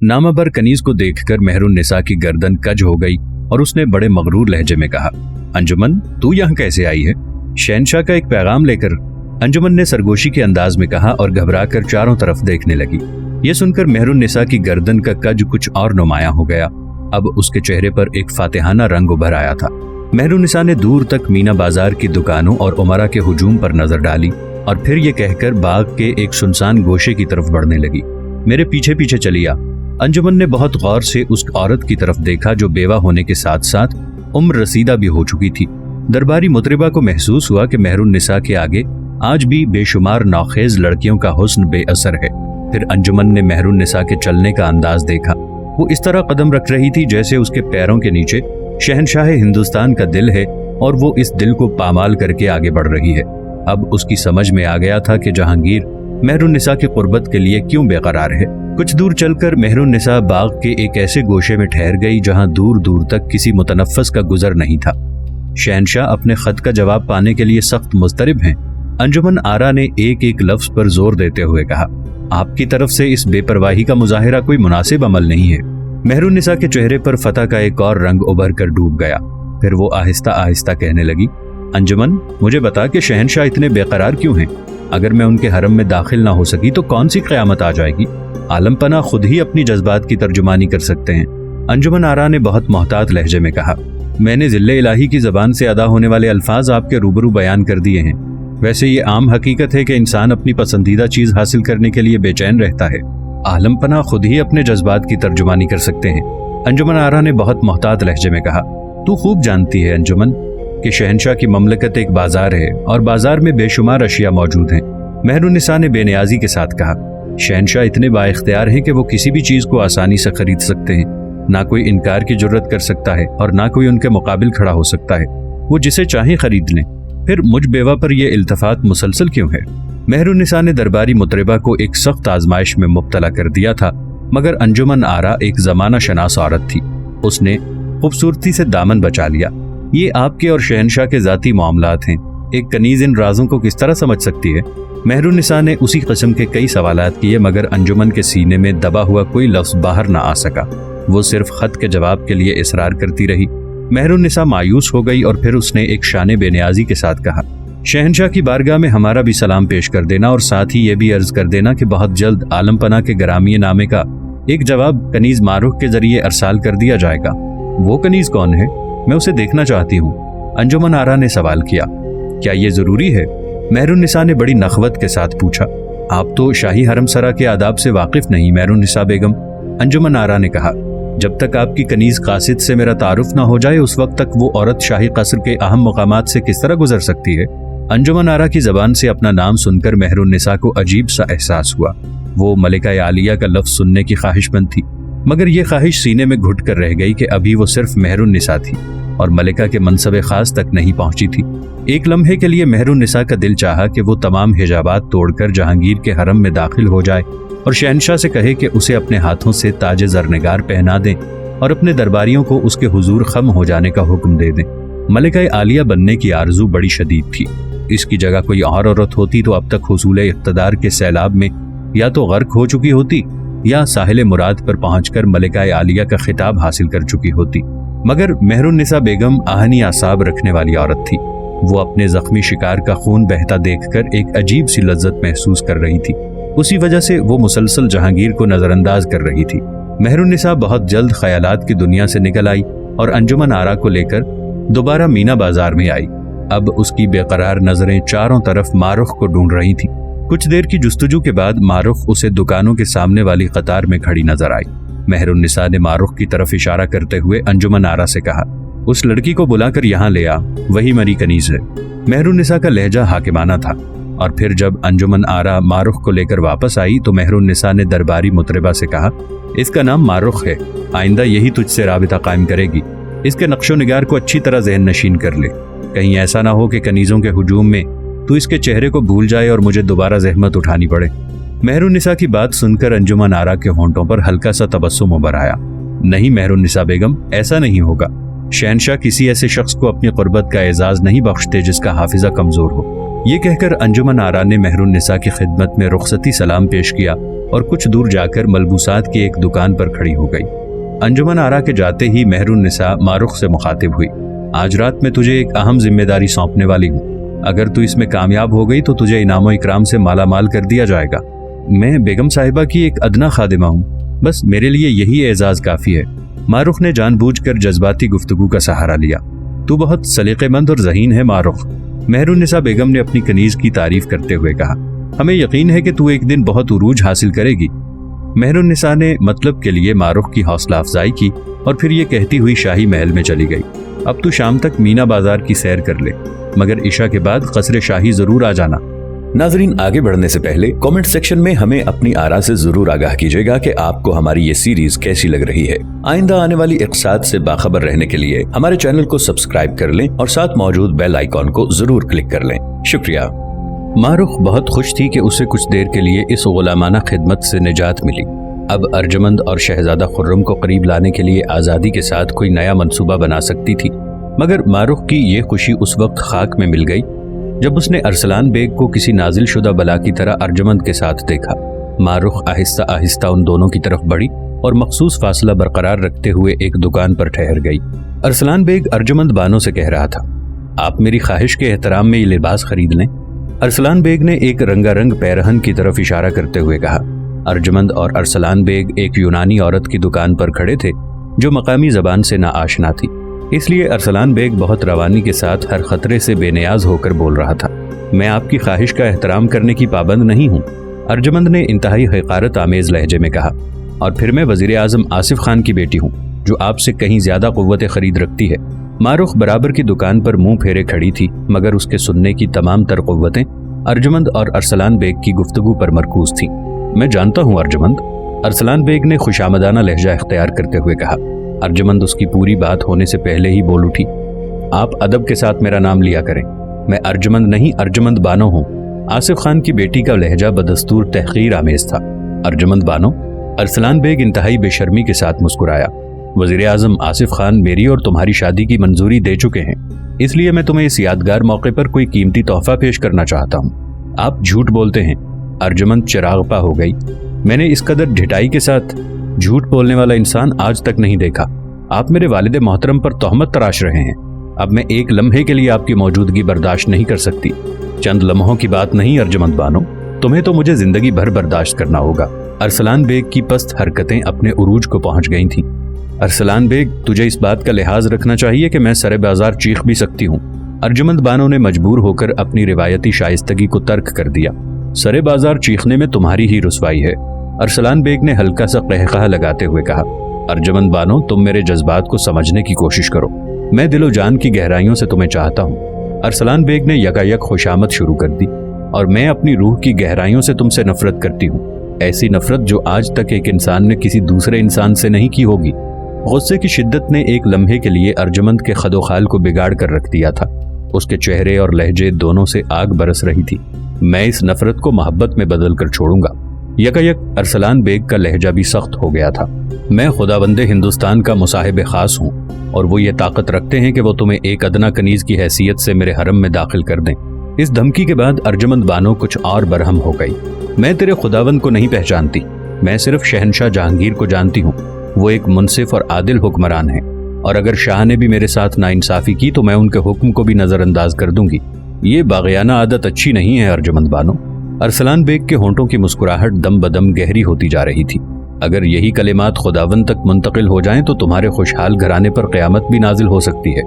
नामाबर कनीज को देखकर मेहरुन्निसा की गर्दन कज हो गई और उसने बड़े मगरूर लहजे में कहा, अंजुमन, तू यहाँ कैसे आई है? शहनशाह का एक पैगाम लेकर, अंजुमन ने सरगोशी के अंदाज में कहा और घबराकर चारों तरफ देखने लगी। ये सुनकर मेहरुन्निसा की गर्दन का कज कुछ और नुमायां हो गया। अब उसके चेहरे पर एक फातिहाना रंग उभर आया था। मेहरुन्निसा ने दूर तक मीना बाजार की दुकानों और उमरा के हुजूम पर नजर डाली और फिर ये कहकर बाग के एक सुनसान गोशे की तरफ बढ़ने लगी, मेरे पीछे पीछे चली आ। अंजुमन ने बहुत गौर से उस औरत की तरफ देखा जो बेवा होने के साथ साथ उम्र रसीदा भी हो चुकी थी। दरबारी मुतरिबा को महसूस हुआ कि मेहरुन्निसा के आगे आज भी बेशुमार नौखेज लड़कियों का हुस्न बेअसर है। फिर अंजुमन ने मेहरुन्निसा के चलने का अंदाज देखा। वो इस तरह कदम रख रही थी जैसे उसके पैरों के नीचे शहनशाह हिंदुस्तान का दिल है और वो इस दिल को पामाल करके आगे बढ़ रही है। अब उसकी समझ में आ गया था कि जहांगीर मेहरुन्निसा की कुर्बत के लिए क्यों बेकरार है। कुछ दूर चलकर मेहरुन्निसा बाग के एक ऐसे गोशे में ठहर गई जहां दूर दूर तक किसी मुतनफ़्फ़स का गुजर नहीं था। शहनशाह अपने खत का जवाब पाने के लिए सख्त मुस्तरिब हैं। अंजुमन आरा ने एक एक लफ्ज पर जोर देते हुए कहा, आपकी तरफ से इस बेपरवाही का मुजाहिरा कोई मुनासिब अमल नहीं है। मेहरुन्निसा के चेहरे पर फतह का एक और रंग उभर कर डूब गया। फिर वो आहिस्ता आहिस्ता कहने लगी, अंजुमन, मुझे बता कि शहनशाह इतने बेकरार क्यों हैं? अगर मैं उनके हरम में दाखिल ना हो सकी तो कौन सी क़यामत आ जाएगी? आलम पना खुद ही अपनी जज्बात की तर्जुमानी कर सकते हैं। अंजुमन आरा ने बहुत मोहतात लहजे में कहा, मैंने ज़िल्ले इलाही की ज़बान से अदा होने वाले अल्फाज आपके रूबरू बयान कर दिए हैं। वैसे ये आम हकीकत है कि इंसान अपनी पसंदीदा चीज़ हासिल करने के लिए बेचैन रहता है। आलम पना खुद ही अपने जज्बात की तर्जुमानी कर सकते हैं। अंजुमन आरा ने बहुत मोहतात लहजे में कहा, तू खूब जानती है अंजुमन कि शहनशाह की ममलकत एक बाजार है और बाजार में बेशुमार अशिया मौजूद हैं। मेहरुन्निसा ने बेनियाजी के साथ कहा, शहनशाह इतने बाइख्तियार हैं कि वो किसी भी चीज़ को आसानी से खरीद सकते हैं। ना कोई इनकार की जुर्रत कर सकता है और ना कोई उनके मुकाबिल खड़ा हो सकता है। वो जिसे चाहे खरीद लें। फिर मुझ बेवा पर यह इल्तफात मुसलसल क्यों है? मेहरुन्निसा ने दरबारी मुतरिबा को एक सख्त आजमाइश में मुब्तला कर दिया था, मगर अंजुमन आरा एक जमाना शनास औरत थी। उसने खूबसूरती से दामन बचा लिया। ये आपके और शहनशाह के ज़ाती मामलात हैं। एक कनीज इन राजों को किस तरह समझ सकती है? मेहरुन्निसा ने उसी किस्म के कई सवालात किए, मगर अंजुमन के सीने में दबा हुआ कोई लफ्ज़ बाहर ना आ सका। वो सिर्फ खत के जवाब के लिए इसरार करती रही। मेहरुन्निसा मायूस हो गई और फिर उसने एक शाने बेनियाजी के साथ कहा, शहनशाह की बारगाह में हमारा भी सलाम पेश कर देना और साथ ही ये भी अर्ज कर देना कि बहुत जल्द आलम पना के गरामी नामे का एक जवाब कनीज मारूख के जरिए अरसाल कर दिया जाएगा। वो कनीज कौन है? मैं उसे देखना चाहती हूँ। अंजुमन आरा ने सवाल किया, क्या ये जरूरी है? मेहरुन्निसा ने बड़ी नखवत के साथ पूछा, आप तो शाही हरमसरा के आदाब से वाकिफ नहीं मेहरुन्निसा बेगम। अंजुमन आरा ने कहा, जब तक आपकी कनीज कासिद से मेरा तारुफ ना हो जाए उस वक्त तक वो औरत शाही कस्र के अहम मकामात से किस तरह गुजर सकती है? अंजुमन आरा की जबान से अपना नाम सुनकर मेहरुन्निसा को अजीब सा एहसास हुआ। वो मलिका आलिया का लफ्ज सुनने की ख्वाहिशमंद थी, मगर ये ख्वाहिश सीने में घुट कर रह गई कि अभी वो सिर्फ मेहरुन्निसा थी और मलिका के मनसब खास तक नहीं पहुंची थी। एक लम्हे के लिए मेहरुन्निसा का दिल चाहा कि वो तमाम हिजाबात तोड़कर जहांगीर के हरम में दाखिल हो जाए और शहनशाह से कहे कि उसे अपने हाथों से ताज ज़रनिगार पहना दें और अपने दरबारियों को उसके हुजूर खम हो जाने का हुक्म दे दें। मलिका आलिया बनने की आरजू बड़ी शदीद थी। इसकी जगह कोई और औरत होती तो अब तक हुसूल इक़्तिदार के सैलाब में या तो गर्क हो चुकी होती या साहिल मुराद पर पहुंचकर मलिका आलिया का खिताब हासिल कर चुकी होती। मगर मेहरुन्निसा बेगम आहनी आसाब रखने वाली औरत थी। वो अपने जख्मी शिकार का खून बहता देखकर एक अजीब सी लज्जत महसूस कर रही थी। उसी वजह से वो मुसलसल जहांगीर को नजरअंदाज कर रही थी। मेहरुन्निसा बहुत जल्द ख्यालात की दुनिया से निकल आई और अंजुमन आरा को लेकर दोबारा मीना बाजार में आई। अब उसकी बेकरार नजरें चारों तरफ मारूख को ढूंढ रही थी। कुछ देर की जुस्तजू के बाद मारूख उसे दुकानों के सामने वाली कतार में खड़ी नजर आई। मेहरुन्निसा ने मारूख की तरफ इशारा करते हुए अंजुमन आरा से कहा, उस लड़की को बुलाकर यहाँ ले आ, वही मरी कनीज है। मेहरुन्निसा का लहजा हाकिमाना था। और फिर जब अंजुमन आरा मारूख को लेकर वापस आई तो मेहरुन्निसा ने दरबारी मुतरिबा से कहा, इसका नाम मारूख है, आइंदा यही तुझसे राबिता कायम करेगी। इसके नक्शो निगार को अच्छी तरह ज़हन नशीन कर ले। कहीं ऐसा ना हो कि कनीज़ों के हुजूम में तू इसके चेहरे को भूल जाए और मुझे दोबारा जहमत उठानी पड़े। मेहरुन्निसा की बात सुनकर अंजुमन आरा के होंठों पर हल्का सा तबस्सुम उभर आया। नहीं मेहरुन्निसा बेगम, ऐसा नहीं होगा। शहनशाह किसी ऐसे शख्स को अपनी कुर्बत का एजाज नहीं बख्शते जिसका हाफिजा कमजोर हो। ये कहकर अंजुमन आरा ने मेहरुन्निसा की खिदमत में रुखसती सलाम पेश किया और कुछ दूर जाकर मलबूसात की एक दुकान पर खड़ी हो गई। अंजुमन आरा के जाते ही मेहरुन्निसा मारुख से मुखातिब हुई। आज रात मैं तुझे एक अहम जिम्मेदारी सौंपने वाली हूँ। अगर तू इसमें कामयाब हो गई तो तुझे इनामो इकराम से माला माल कर दिया जाएगा। मैं बेगम साहिबा की एक अदना खादिमा हूँ, बस मेरे लिए यही एजाज काफी है। मारुख ने जानबूझकर जज्बाती गुफ्तगू का सहारा लिया। तू बहुत सलीकेमंद और ज़हीन है मारुख, मेहरुन्निसा बेगम ने अपनी कनीज की तारीफ करते हुए कहा। हमें यकीन है कि तू एक दिन बहुत उरूज हासिल करेगी। मेहरुन्निसा ने मतलब के लिए मारुख की हौसला अफजाई की और फिर ये कहती हुई शाही महल में चली गई। अब तू शाम तक मीना बाजार की सैर कर ले, मगर इशा के बाद कस्र शाही जरूर आ जाना। नाजरीन, आगे बढ़ने से पहले कमेंट सेक्शन में हमें अपनी आरा से जरूर आगाह कीजिएगा कि आपको हमारी ये सीरीज कैसी लग रही है। आइंदा आने वाली इक़्तिसाद से बाखबर रहने के लिए हमारे चैनल को सब्सक्राइब कर लें और साथ मौजूद बेल आइकॉन को जरूर क्लिक कर लें। शुक्रिया। मारुख बहुत खुश थी कि उसे कुछ देर के लिए इस गुलामाना खिदमत से निजात मिली। अब अर्जुमंद और शहजादा खुर्रम को करीब लाने के लिए आज़ादी के साथ कोई नया मंसूबा बना सकती थी, मगर मारुख की ये खुशी उस वक्त खाक में मिल गई जब उसने अरसलान बेग को किसी नाजिल शुदा बला की तरह अर्जुमंद के साथ देखा। मारुख आहिस्ता आहिस्ता उन दोनों की तरफ बढ़ी और मखसूस फासला बरकरार रखते हुए एक दुकान पर ठहर गई। अरसलान बेग अर्जुमंद बानो से कह रहा था, आप मेरी ख्वाहिश के एहतराम में ये लिबास खरीद लें। अरसलान बेग ने एक रंगारंग पैरहन की तरफ इशारा करते हुए कहा। अर्जुमंद और अरसलान बेग एक यूनानी औरत की दुकान पर खड़े थे जो मकामी जबान से नाआशना थी, इसलिए अरसलान बेग बहुत रवानी के साथ हर खतरे से बेनियाज होकर बोल रहा था। मैं आपकी ख्वाहिश का एहतराम करने की पाबंद नहीं हूँ, अर्जुमंद ने इंतहाई हक़ारत आमेज लहजे में कहा। और फिर मैं वज़ीर आज़म आसिफ खान की बेटी हूँ जो आपसे कहीं ज्यादा कुव्वत खरीद रखती है। मारुख बराबर की दुकान पर मुंह फेरे खड़ी थी, मगर उसके सुनने की तमाम तर कुव्वतें अर्जुमंद और अरसलान बेग की गुफ्तगू पर मरकूज थीं। मैं जानता हूँ अर्जुमंद, अरसलान बेग ने खुशामदाना लहजा इख्तियार करते हुए कहा। अर्जुमंद उसकी पूरी बात होने से पहले ही बोल उठी, आप अदब के साथ मेरा नाम लिया करें। मैं अर्जुमंद नहीं, अर्जुमंद बानो हूँ। आसिफ खान की बेटी का लहजा बदस्तूर तहकीर आमेज था। अर्जुमंद बानो? अरसलान बेग इंतहाई बेशर्मी के साथ मुस्कुराया। वज़ीर आज़म आसिफ खान मेरी और तुम्हारी शादी की मंजूरी दे चुके हैं, इसलिए मैं तुम्हें इस यादगार मौके पर कोई कीमती तोहफा पेश करना चाहता हूँ। आप झूठ बोलते हैं। अर्जुमंद चिरागपा हो गई। मैंने इस कदर ढिठाई के साथ झूठ बोलने वाला इंसान आज तक नहीं देखा। आप मेरे वालिद मोहतरम पर तोहमत तराश रहे हैं। अब मैं एक लम्हे के लिए आपकी मौजूदगी बर्दाश्त नहीं कर सकती। चंद लम्हों की बात नहीं अर्जुमंद बानो, तुम्हें तो मुझे जिंदगी भर बर्दाश्त करना होगा। अरसलान बेग की पस्त हरकतें अपने उरूज को पहुंच गई थीं। अरसलान बेग, तुझे इस बात का लिहाज रखना चाहिए कि मैं सरे बाजार चीख भी सकती हूँ। अर्जुमंद बानो ने मजबूर होकर अपनी रिवायती शाइस्तगी को तर्क कर दिया। सरे बाजार चीखने में तुम्हारी ही रुसवाई है। अरसलान बेग ने हल्का सा कहकहा लगाते हुए कहा। अर्जुमंद बानो, तुम मेरे जज्बात को समझने की कोशिश करो। मैं दिलो जान की गहराइयों से तुम्हें चाहता हूँ। अरसलान बेग ने यकायक खुशामद शुरू कर दी। और मैं अपनी रूह की गहराइयों से तुमसे नफरत करती हूँ, ऐसी नफरत जो आज तक एक इंसान ने किसी दूसरे इंसान से नहीं की होगी। गुस्से की शिद्दत ने एक लम्हे के लिए अर्जुमंद के खदोखाल को बिगाड़ कर रख दिया था। उसके चेहरे और लहजे दोनों से आग बरस रही थी। मैं इस नफरत को मोहब्बत में बदल कर छोड़ूंगा। यकायक अरसलान बेग का लहजा भी सख्त हो गया था। मैं खुदाबंदे हिंदुस्तान का मुसाहिब खास हूँ और वो ये ताकत रखते हैं कि वो तुम्हें एक अदना कनीज की हैसियत से मेरे हरम में दाखिल कर दें। इस धमकी के बाद अर्जुमंद बानो कुछ और बरहम हो गई। मैं तेरे खुदावंद को नहीं पहचानती, मैं सिर्फ शहनशाह जहांगीर को जानती हूँ। वो एक मुनसिफ और आदिल हुक्मरान है, और अगर शाह ने भी मेरे साथ नाइंसाफी की तो मैं उनके हुक्म को भी नजरअंदाज कर दूंगी। ये बाग़ियाना आदत अच्छी नहीं है अर्जुमंद बानो। अरसलान बेग के होंठों की मुस्कुराहट दम बदम गहरी होती जा रही थी। अगर यही कलिमात खुदावंद तक मुंतकिल हो जाएं तो तुम्हारे खुशहाल घराने पर क़यामत भी नाजिल हो सकती है।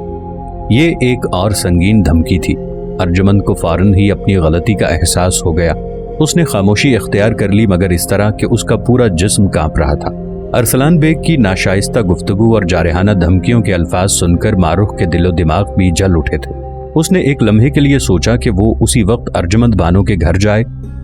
ये एक और संगीन धमकी थी। अर्जुमंद को फौरन ही अपनी गलती का एहसास हो गया। उसने खामोशी इख्तियार कर ली, मगर इस तरह कि उसका पूरा जिस्म कांप रहा था। अरसलान बेग की नाशाइस्ता गुफ्तगू और जारहाना धमकियों के अल्फाज सुनकर मारुख के दिलो दिमाग भी जल उठे थे। उसने एक लम्हे के लिए सोचा कि वो उसी वक्त अर्जुमंद बानो के घर जाए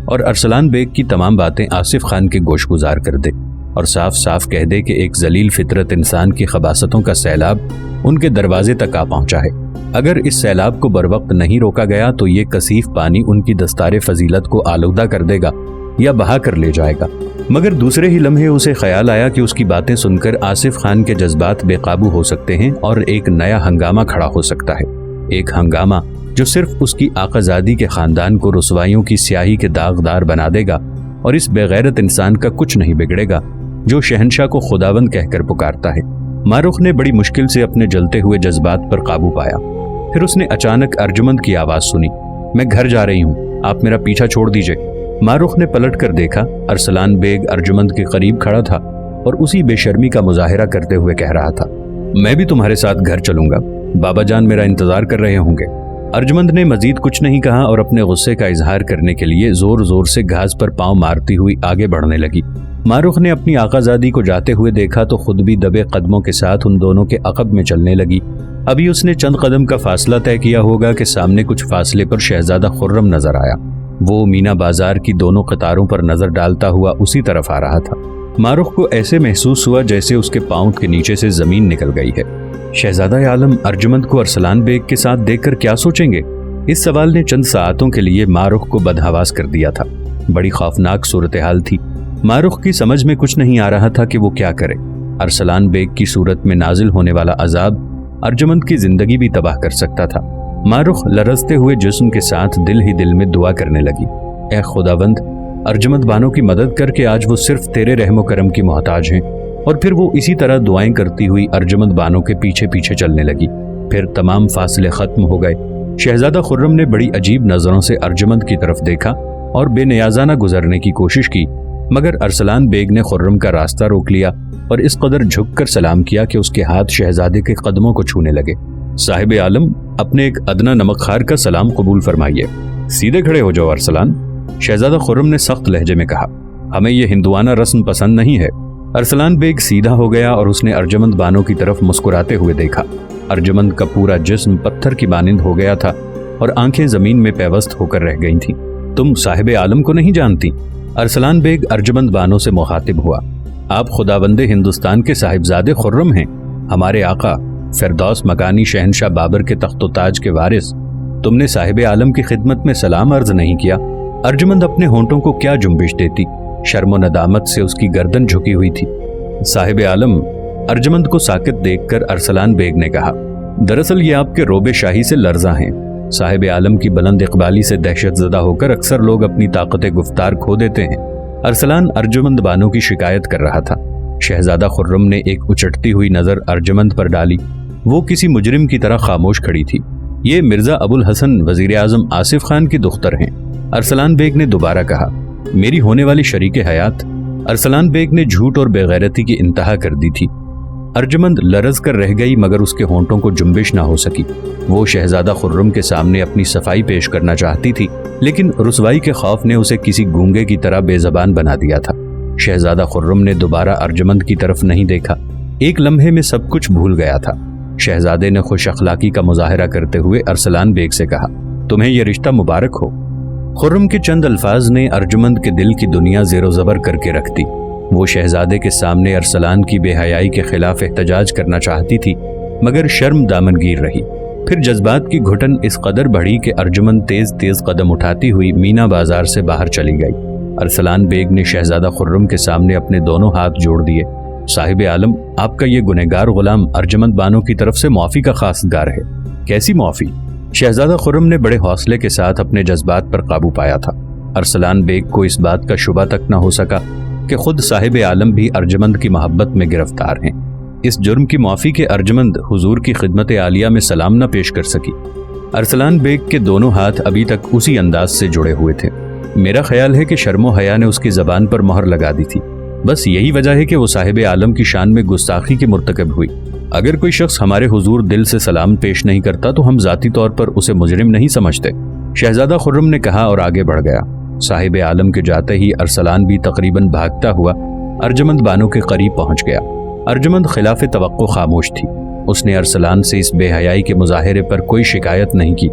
और अरसलान बेग की तमाम बातें आसिफ खान के गोशगुजार कर दे और साफ साफ कह दे कि एक जलील फितरत इंसान की खबासतों का सैलाब उनके दरवाजे तक आ पहुंचा है। अगर इस सैलाब को बरवक्त नहीं रोका गया तो ये कसीफ पानी उनकी दस्तारे फजीलत को आलूदा कर देगा या बहा कर ले जाएगा। मगर दूसरे ही लम्हे उसे ख्याल आया कि उसकी बातें सुनकर आसिफ खान के जज्बात बेकाबू हो सकते हैं और एक नया हंगामा खड़ा हो सकता है। एक हंगामा जो सिर्फ उसकी आकाजादी के खानदान को रुसवाइयों की स्याही के दागदार बना देगा اور اس بےغیرت انسان کا کچھ نہیں بگڑے گا جو شہنشاہ کو خداوند کہہ کر پکارتا ہے۔ ماروخ نے بڑی مشکل سے اپنے جلتے ہوئے جذبات پر قابو پایا۔ پھر اس نے اچانک ارجمند کی آواز سنی، میں گھر جا رہی ہوں، آپ میرا پیچھا چھوڑ دیجئے۔ ماروخ نے پلٹ کر دیکھا، ارسلان بیگ ارجمند کے قریب کھڑا تھا اور اسی بے شرمی کا مظاہرہ کرتے ہوئے کہہ رہا تھا، میں بھی تمہارے ساتھ گھر چلوں گا، بابا جان میرا انتظار کر رہے ہوں گے۔ ارجمند نے مزید کچھ نہیں کہا اور اپنے غصے کا اظہار کرنے کے لیے زور زور سے گھاس پر پاؤں مارتی ہوئی آگے بڑھنے لگی۔ ماروخ نے اپنی آقازادی کو جاتے ہوئے دیکھا تو خود بھی دبے قدموں کے ساتھ ان دونوں کے عقب میں چلنے لگی۔ ابھی اس نے چند قدم کا فاصلہ طے کیا ہوگا کہ سامنے کچھ فاصلے پر شہزادہ خرم نظر آیا۔ وہ مینا بازار کی دونوں قطاروں پر نظر ڈالتا ہوا اسی طرف آ رہا تھا۔ ماروخ کو ایسے محسوس ہوا جیسے اس کے پاؤں کے نیچے سے زمین نکل گئی ہے۔ شہزادہ عالم ارجمند کو ارسلان بیگ کے ساتھ دیکھ کر کیا سوچیں گے؟ اس سوال نے چند ساعتوں کے لیے ماروخ کو بدحواس کر دیا تھا۔ بڑی خوفناک صورتحال تھی۔ ماروخ کی سمجھ میں کچھ نہیں آ رہا تھا کہ وہ کیا کرے۔ ارسلان بیگ کی صورت میں نازل ہونے والا عذاب ارجمند کی زندگی بھی تباہ کر سکتا تھا۔ ماروخ لرزتے ہوئے جسم کے ساتھ دل ہی دل میں دعا کرنے لگی، اے خداوند، ارجمند بانو کی مدد کر کے آج وہ صرف تیرے رحم و کرم کی محتاج ہیں۔ اور پھر وہ اسی طرح دعائیں کرتی ہوئی ارجمند بانو کے پیچھے پیچھے چلنے لگی۔ پھر تمام فاصلے ختم ہو گئے۔ شہزادہ خرم نے بڑی عجیب نظروں سے ارجمند کی طرف دیکھا اور بے نیازانہ گزرنے کی کوشش کی، مگر ارسلان بیگ نے خرم کا راستہ روک لیا اور اس قدر جھک کر سلام کیا کہ اس کے ہاتھ شہزادے کے قدموں کو چھونے لگے۔ صاحب عالم، اپنے ایک ادنا نمک خار کا سلام قبول فرمائیے۔ سیدھے کھڑے ہو جاؤ ارسلان، شہزادہ خرم نے سخت لہجے میں کہا، ہمیں یہ ہندوانہ رسم پسند نہیں ہے۔ ارسلان بیگ سیدھا ہو گیا اور اس نے ارجمند بانو کی طرف مسکراتے ہوئے دیکھا۔ ارجمند کا پورا جسم پتھر کی مانند ہو گیا تھا اور آنکھیں زمین میں پیوست ہو کر رہ گئی تھیں۔ تم صاحب عالم کو نہیں جانتی؟ ارسلان بیگ ارجمند بانو سے مخاطب ہوا۔ آپ خداوند ہندوستان کے صاحبزادے خرم ہیں، ہمارے آقا فردوس مکانی شہنشاہ بابر کے تخت و تاج کے وارث۔ تم نے صاحب عالم کی خدمت میں سلام عرض نہیں کیا۔ ارجمند اپنے ہونٹوں کو کیا جنبش دیتی، شرم و ندامت سے اس کی گردن جھکی ہوئی تھی۔ صاحب عالم، ارجمند کو ساکت دیکھ کر ارسلان بیگ نے کہا، دراصل یہ آپ کے روبے شاہی سے لرزاں ہیں۔ صاحب عالم کی بلند اقبالی سے دہشت زدہ ہو کر اکثر لوگ اپنی طاقت گفتار کھو دیتے ہیں۔ ارسلان ارجمند بانو کی شکایت کر رہا تھا۔ شہزادہ خرم نے ایک اچٹتی ہوئی نظر ارجمند پر ڈالی۔ وہ کسی مجرم کی طرح خاموش کھڑی تھی۔ یہ مرزا ابو الحسن وزیر اعظم آصف خان کی دختر ہیں۔ ارسلان بیگ نے دوبارہ کہا، میری ہونے والی شریک حیات۔ ارسلان بیگ نے جھوٹ اور بے غیرتی کی انتہا کر دی تھی۔ ارجمند لرز کر رہ گئی مگر اس کے ہونٹوں کو جنبش نہ ہو سکی۔ وہ شہزادہ خرم کے سامنے اپنی صفائی پیش کرنا چاہتی تھی، لیکن رسوائی کے خوف نے اسے کسی گونگے کی طرح بے زبان بنا دیا تھا۔ شہزادہ خرم نے دوبارہ ارجمند کی طرف نہیں دیکھا۔ ایک لمحے میں سب کچھ بھول گیا تھا۔ شہزادے نے خوش اخلاقی کا مظاہرہ کرتے ہوئے ارسلان بیگ سے کہا، تمہیں یہ رشتہ مبارک ہو۔ خرم کے چند الفاظ نے ارجمند کے دل کی دنیا زیر و زبر کر کے رکھ دی۔ وہ شہزادے کے سامنے ارسلان کی بے حیائی کے خلاف احتجاج کرنا چاہتی تھی، مگر شرم دامنگیر رہی۔ پھر جذبات کی گھٹن اس قدر بڑھی کہ ارجمند تیز تیز قدم اٹھاتی ہوئی مینا بازار سے باہر چلی گئی۔ ارسلان بیگ نے شہزادہ خرم کے سامنے اپنے دونوں ہاتھ جوڑ دیے۔ صاحب عالم، آپ کا یہ گنہگار غلام ارجمند بانو کی طرف سے معافی کا خواستگار ہے۔ کیسی معافی؟ شہزادہ خرم نے بڑے حوصلے کے ساتھ اپنے جذبات پر قابو پایا تھا۔ ارسلان بیگ کو اس بات کا شبہ تک نہ ہو سکا کہ خود صاحب عالم بھی ارجمند کی محبت میں گرفتار ہیں۔ اس جرم کی معافی کے ارجمند حضور کی خدمت عالیہ میں سلام نہ پیش کر سکی۔ ارسلان بیگ کے دونوں ہاتھ ابھی تک اسی انداز سے جڑے ہوئے تھے۔ میرا خیال ہے کہ شرم و حیا نے اس کی زبان پر مہر لگا دی تھی۔ بس یہی وجہ ہے کہ وہ صاحب عالم کی شان میں گستاخی کی مرتکب ہوئی۔ اگر کوئی شخص ہمارے حضور دل سے سلام پیش نہیں کرتا تو ہم ذاتی طور پر اسے مجرم نہیں سمجھتے، شہزادہ خرم نے کہا اور آگے بڑھ گیا۔ صاحب عالم کے جاتے ہی ارسلان بھی تقریباً بھاگتا ہوا ارجمند بانو کے قریب پہنچ گیا۔ ارجمند خلاف توقع خاموش تھی۔ اس نے ارسلان سے اس بے حیائی کے مظاہرے پر کوئی شکایت نہیں کی،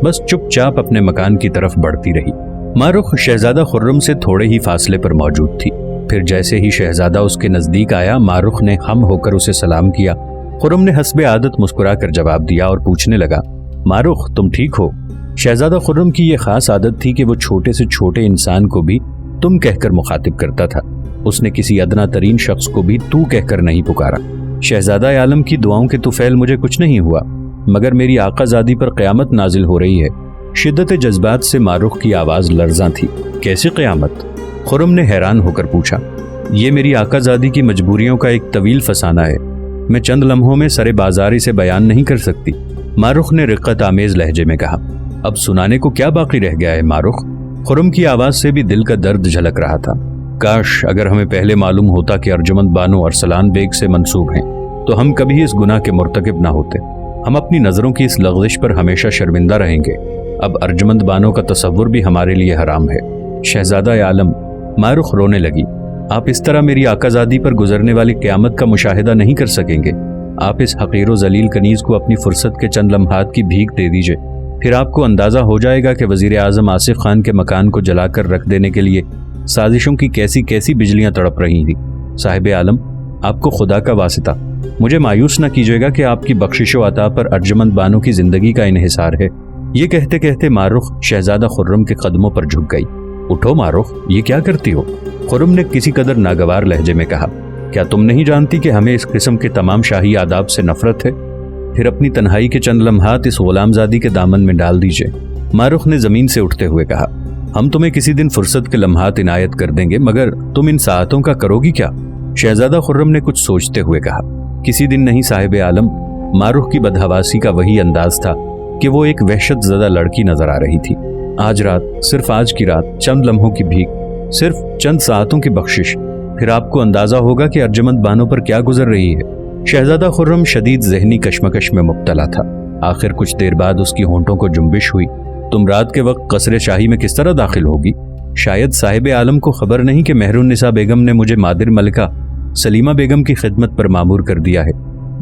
بس چپ چاپ اپنے مکان کی طرف بڑھتی رہی۔ ماروخ شہزادہ خرم سے تھوڑے ہی فاصلے پر موجود تھی۔ پھر جیسے ہی شہزادہ اس کے نزدیک آیا، ماروخ نے خم ہو کر اسے سلام کیا۔ خرم نے حسب عادت مسکرا کر جواب دیا اور پوچھنے لگا، ماروخ تم ٹھیک ہو؟ شہزادہ خرم کی یہ خاص عادت تھی کہ وہ چھوٹے سے چھوٹے انسان کو بھی تم کہہ کر مخاطب کرتا تھا۔ اس نے کسی ادنا ترین شخص کو بھی تو کہہ کر نہیں پکارا۔ شہزادہ عالم کی دعاؤں کے طفیل مجھے کچھ نہیں ہوا، مگر میری آقا زادی پر قیامت نازل ہو رہی ہے۔ شدت جذبات سے ماروخ کی آواز لرزاں تھی۔ کیسی قیامت؟ खुर्रम ने हैरान होकर पूछा। ये मेरी आकाज़ादी की मजबूरियों का एक तवील फसाना है, मैं चंद लम्हों में सरे बाजारी से बयान नहीं कर सकती, मारुख ने रिक्कत आमेज लहजे में कहा। अब सुनाने को क्या बाकी रह गया है मारुख? खुर्रम की आवाज से भी दिल का दर्द झलक रहा था। काश अगर हमें पहले मालूम होता कि अर्जुमंद बानो अरसलान बेग से मंसूब हैं, तो हम कभी इस गुनाह के मुर्तकिब ना होते। हम अपनी नजरों की इस लग़ज़िश पर हमेशा शर्मिंदा रहेंगे। अब अर्जुमंद बानो का तसव्वुर भी हमारे लिए हराम है। शहजादा आलम, मारुख रोने लगी, आप इस तरह मेरी आकाज़ादी पर गुजरने वाली क़यामत का मुशाहिदा नहीं कर सकेंगे। आप इस हक़ीर व ज़लील कनीज़ को अपनी फुर्सत के चंद लम्हात की भीख दे दीजिए, फिर आपको अंदाज़ा हो जाएगा कि वज़ीर आज़म आसिफ खान के मकान को जलाकर रख देने के लिए साजिशों की कैसी कैसी बिजलियां तड़प रही थी। साहिब आलम, आपको खुदा का वास्ता, मुझे मायूस न कीजिएगा कि आपकी बख्शिशो अता पर अर्जुमंद बानो की जिंदगी का इन्हिसार है। ये कहते कहते मारुख शहजादा खुर्रम के कदमों पर झुक गई। उठो मारुख, ये क्या करती हो? खुर्रम ने किसी कदर नागवार लहजे में कहा। क्या तुम नहीं जानती कि हमें इस किस्म के तमाम शाही आदाब से नफरत है? फिर अपनी तन्हाई के चंद लम्हात इस गुलामजादी के दामन में डाल दीजिए। मारुख ने जमीन से उठते हुए कहा। हम तुम्हें किसी दिन फुर्सत के लम्हात इनायत कर देंगे, मगर तुम इन सातों का करोगी क्या? शहजादा खुर्रम ने कुछ सोचते हुए कहा। किसी दिन नहीं साहिब आलम। मारुख की बदहवासी का वही अंदाज था कि वो एक वहशत ज़दा लड़की नजर आ रही थी। आज रात, सिर्फ आज की रात, चंद लम्हों की भीख, सिर्फ चंद सातों की बख्शिश, फिर आपको अंदाजा होगा कि अर्जुमंद बानो पर क्या गुजर रही है। शहजादा खुर्रम शदीद जहनी कशमकश में मुब्तला था। आखिर कुछ देर बाद उसकी होंठों को जुम्बिश हुई। तुम रात के वक्त कसरे शाही में किस तरह दाखिल होगी? शायद साहिब आलम को खबर नहीं कि मेहरुन्निसा बेगम ने मुझे मादिर मलिका सलीमा बेगम की खिदमत पर मामूर कर दिया है।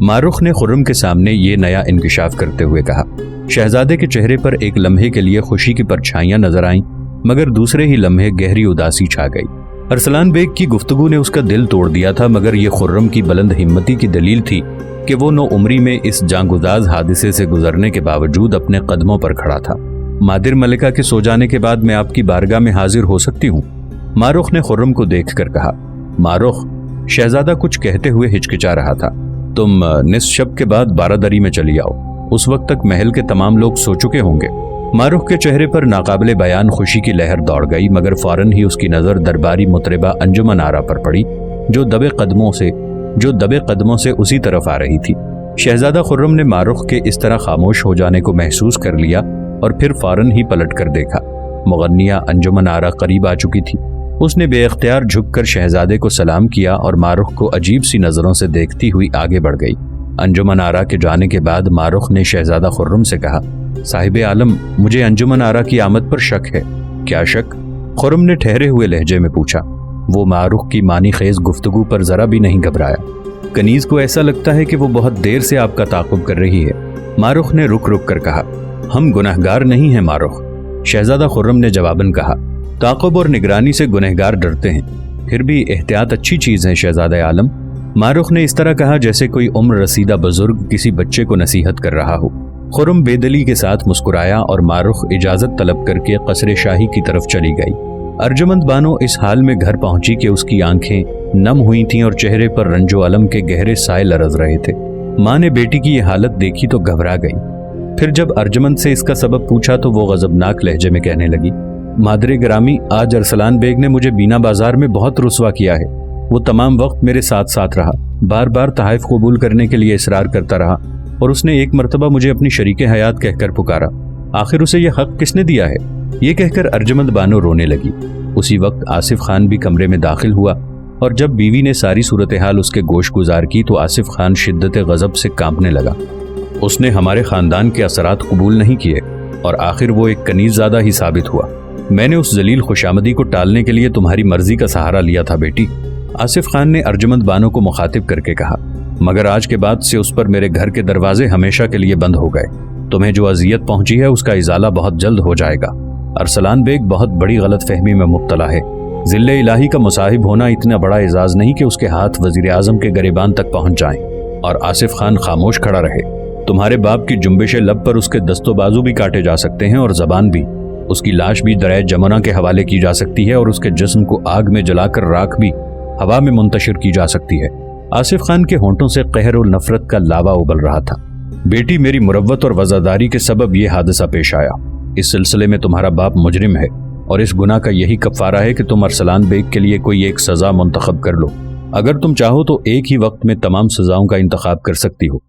मारुख ने खुर्रम के सामने ये नया इंकिशाफ करते हुए कहा। शहजादे के चेहरे पर एक लम्हे के लिए खुशी की परछाइयां नजर आईं, मगर दूसरे ही लम्हे गहरी उदासी छा गई। अरसलान बेग की गुफ्तगू ने उसका दिल तोड़ दिया था, मगर ये खुर्रम की बुलंद हिम्मती की दलील थी कि वो नो उम्री में इस जांगुदाज हादिसे से गुजरने के बावजूद अपने कदमों पर खड़ा था। मादिर मलिका के सो जाने के बाद मैं आपकी बारगाह में हाजिर हो सकती हूँ? मारुख ने खुर्रम को देखकर कहा। मारुख, शहजादा कुछ कहते हुए हिचकिचा रहा था। तुम निस्फ शब के बाद बारादरी में चली आओ, उस वक्त तक महल के तमाम लोग सो चुके होंगे। मारुख के चेहरे पर नाकाबिले बयान खुशी की लहर दौड़ गई, मगर फौरन ही उसकी नजर दरबारी मुतरिबा अंजुमन आरा पर पड़ी, जो दबे कदमों से उसी तरफ आ रही थी। शहजादा खुर्रम ने मारुख के इस तरह खामोश हो जाने को महसूस कर लिया और फिर फौरन ही पलट कर देखा। मुगन्निया अंजुमन आरा करीब आ चुकी थी। उसने बेइख्तियार झुककर शहजादे को सलाम किया और मारुख को अजीब सी नजरों से देखती हुई आगे बढ़ गई। अंजुमन आरा के जाने के बाद मारुख ने शहजादा खुर्रम से कहा, साहिब आलम, मुझे अंजुमन आरा की आमद पर शक है। क्या शक? खुर्रम ने ठहरे हुए लहजे में पूछा। वो मारुख की मानी खेज गुफ्तगू पर जरा भी नहीं घबराया। कनीज को ऐसा लगता है कि वो बहुत देर से आपका ताक़ुब कर रही है, मारुख ने रुक रुक कर कहा। हम गुनहगार नहीं हैं मारुख, शहजादा खुर्रम ने जवाबन कहा। ताक़ुब और निगरानी से गुनहगार डरते हैं, फिर भी एहतियात अच्छी चीज़ है शहजादा आलम। मारुख ने इस तरह कहा जैसे कोई उम्र रसीदा बुजुर्ग किसी बच्चे को नसीहत कर रहा हो। खुर्रम बेदली के साथ मुस्कुराया और मारुख इजाज़त तलब करके कसरे शाही की तरफ चली गई। अर्जुमंद बानो इस हाल में घर पहुंची कि उसकी आंखें नम हुई थीं और चेहरे पर रंजो अलम के गहरे साए लरज रहे थे। माँ ने बेटी की यह हालत देखी तो घबरा गई। फिर जब अर्जुमंद से इसका सबब पूछा तो वो गजबनाक लहजे में कहने लगी, मादरे ग्रामी, आज अरसलान बेग ने मुझे बीना बाजार में बहुत रुसवा किया है। वो तमाम वक्त मेरे साथ साथ रहा, बार बार तहाइफ कबूल करने के लिए इसरार करता रहा और उसने एक मरतबा मुझे अपनी शरीके हयात कहकर पुकारा। आखिर उसे यह हक किसने दिया है? ये कहकर अर्जुमंद बानो रोने लगी। उसी वक्त आसिफ खान भी कमरे में दाखिल हुआ और जब बीवी ने सारी सूरत हाल उसके गोश गुजार की तो आसिफ खान शिद्दत गजब से कांपने लगा। उसने हमारे खानदान के असरात कबूल नहीं किए और आखिर वो एक कनीज़ादा ही साबित हुआ। मैंने उस जलील खुशामदी को टालने के लिए तुम्हारी मर्जी का सहारा लिया था बेटी, आसिफ खान ने अर्जुमंद बानो को मुखातिब करके कहा, मगर आज के बाद से उस पर मेरे घर के दरवाजे हमेशा के लिए बंद हो गए। तुम्हें जो अजियत पहुंची है उसका इजाला बहुत जल्द हो जाएगा। अरसलान बेग बहुत बड़ी गलत फहमी में मुब्तला है। जिल्ले इलाही का मुसाहिब होना इतना बड़ा एजाज नहीं कि उसके हाथ वजीर आजम के गरिबान तक पहुंच जाएं। और आसिफ खान खामोश खड़ा रहे। तुम्हारे बाप की जुम्बिश लब पर उसके दस्तों बाजू भी काटे जा सकते हैं और जबान भी। उसकी लाश भी दरिया जमुना के हवाले की जा सकती है और उसके जिस्म को आग में जलाकर राख भी हवा में मुंतशिर की जा सकती है। आसिफ खान के होंठों से कहर और नफरत का लावा उबल रहा था। बेटी, मेरी मुरव्वत और वज़ादारी के सबब ये हादसा पेश आया। इस सिलसिले में तुम्हारा बाप मुजरिम है। اور اس गुनाह का यही कफ़ारा है कि तुम अरसलान बेग के लिए कोई एक सज़ा मुंतखब कर लो। अगर तुम चाहो तो एक ही वक्त में तमाम सज़ाओं का इंतखाब कर सकती हो।